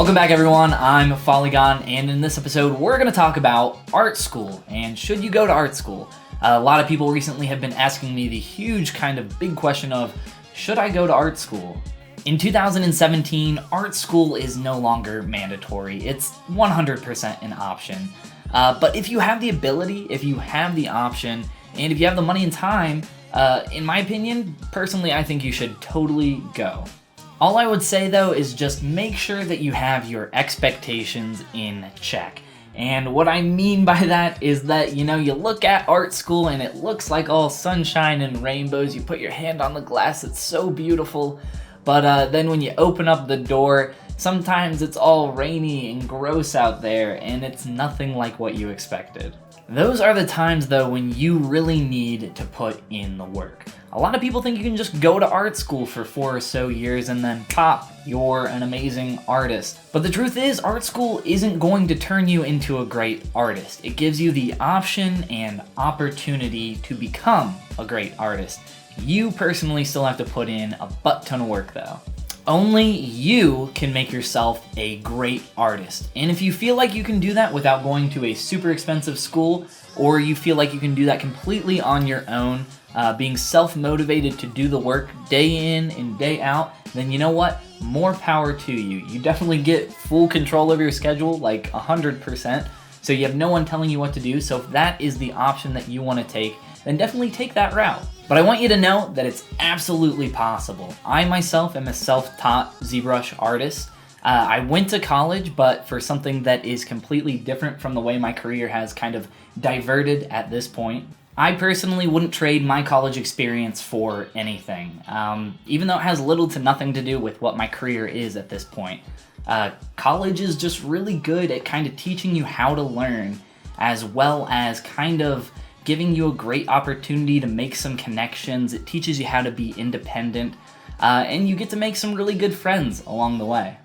Welcome back everyone, I'm Follygon, and in this episode we're going to talk about art school and should you go to art school. A lot of people recently have been asking me the huge kind of big question of, should I go to art school? In 2017, art school is no longer mandatory, it's 100% an option. But if you have the ability, if you have the option, and if you have the money and time, in my opinion, personally I think you should totally go. All I would say though is just make sure that you have your expectations in check. And what I mean by that is that, you look at art school and it looks like all sunshine and rainbows. You put your hand on the glass, it's so beautiful. But then when you open up the door, sometimes it's all rainy and gross out there and it's nothing like what you expected. Those are the times though when you really need to put in the work. A lot of people think you can just go to art school for 4 or so years and then pop, you're an amazing artist. But the truth is, art school isn't going to turn you into a great artist. It gives you the option and opportunity to become a great artist. You personally still have to put in a butt ton of work though. Only you can make yourself a great artist. And if you feel like you can do that without going to a super expensive school, or you feel like you can do that completely on your own, being self-motivated to do the work day in and day out, then you know what? More power to you. You definitely get full control over your schedule, like 100%. So you have no one telling you what to do. So if that is the option that you want to take, then definitely take that route. But I want you to know that it's absolutely possible. I myself am a self-taught ZBrush artist. I went to college, but for something that is completely different from the way my career has kind of diverted at this point. I personally wouldn't trade my college experience for anything, even though it has little to nothing to do with what my career is at this point. College is just really good at kind of teaching you how to learn, as well as kind of giving you a great opportunity to make some connections. It teaches you how to be independent, and you get to make some really good friends along the way.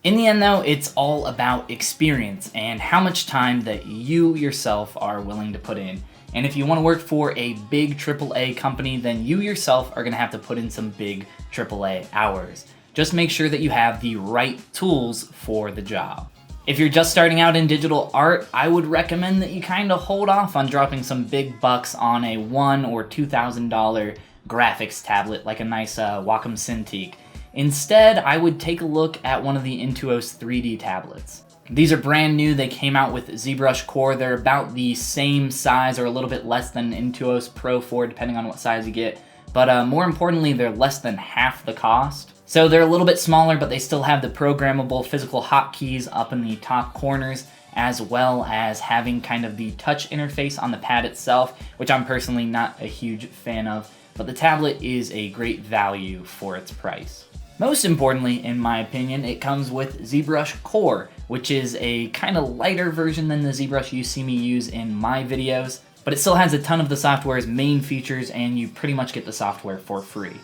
In the end though, it's all about experience and how much time that you yourself are willing to put in. And if you want to work for a big AAA company, then you yourself are going to have to put in some big AAA hours. Just make sure that you have the right tools for the job. If you're just starting out in digital art, I would recommend that you kind of hold off on dropping some big bucks on a $1,000 or $2,000 graphics tablet like a nice Wacom Cintiq. Instead, I would take a look at one of the Intuos 3D tablets. These are brand new. They came out with ZBrush Core. They're about the same size or a little bit less than Intuos Pro 4, depending on what size you get. But more importantly, they're less than half the cost. So they're a little bit smaller, but they still have the programmable physical hotkeys up in the top corners, as well as having kind of the touch interface on the pad itself, which I'm personally not a huge fan of. But the tablet is a great value for its price. Most importantly, in my opinion, it comes with ZBrush Core, which is a kind of lighter version than the ZBrush you see me use in my videos, but it still has a ton of the software's main features and you pretty much get the software for free.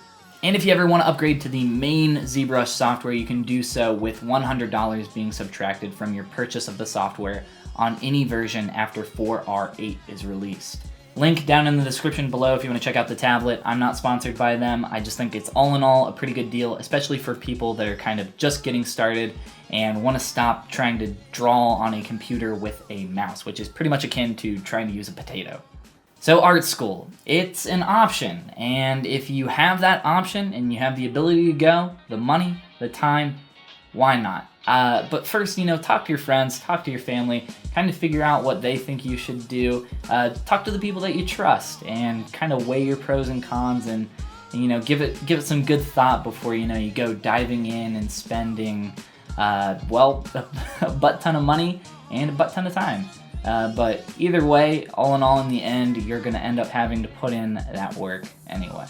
And if you ever want to upgrade to the main ZBrush software, you can do so with $100 being subtracted from your purchase of the software on any version after 4R8 is released. Link down in the description below if you want to check out the tablet. I'm not sponsored by them. I just think it's all in all a pretty good deal, especially for people that are kind of just getting started and want to stop trying to draw on a computer with a mouse, which is pretty much akin to trying to use a potato. So art school, it's an option, and if you have that option and you have the ability to go, the money, the time, why not? But first, talk to your friends, talk to your family, kind of figure out what they think you should do. Talk to the people that you trust and kind of weigh your pros and cons and give it some good thought before, you go diving in and spending, a butt ton of money and a butt ton of time. But either way, all in all, in the end, you're going to end up having to put in that work anyway.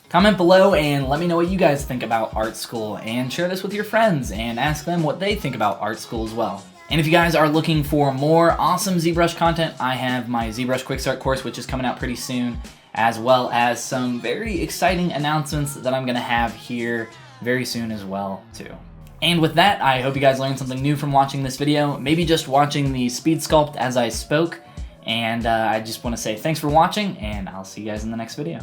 Comment below and let me know what you guys think about art school, and share this with your friends and ask them what they think about art school as well. And if you guys are looking for more awesome ZBrush content, I have my ZBrush Quick Start course, which is coming out pretty soon, as well as some very exciting announcements that I'm going to have here very soon as well, too. And with that, I hope you guys learned something new from watching this video, maybe just watching the speed sculpt as I spoke, and I just want to say thanks for watching, and I'll see you guys in the next video.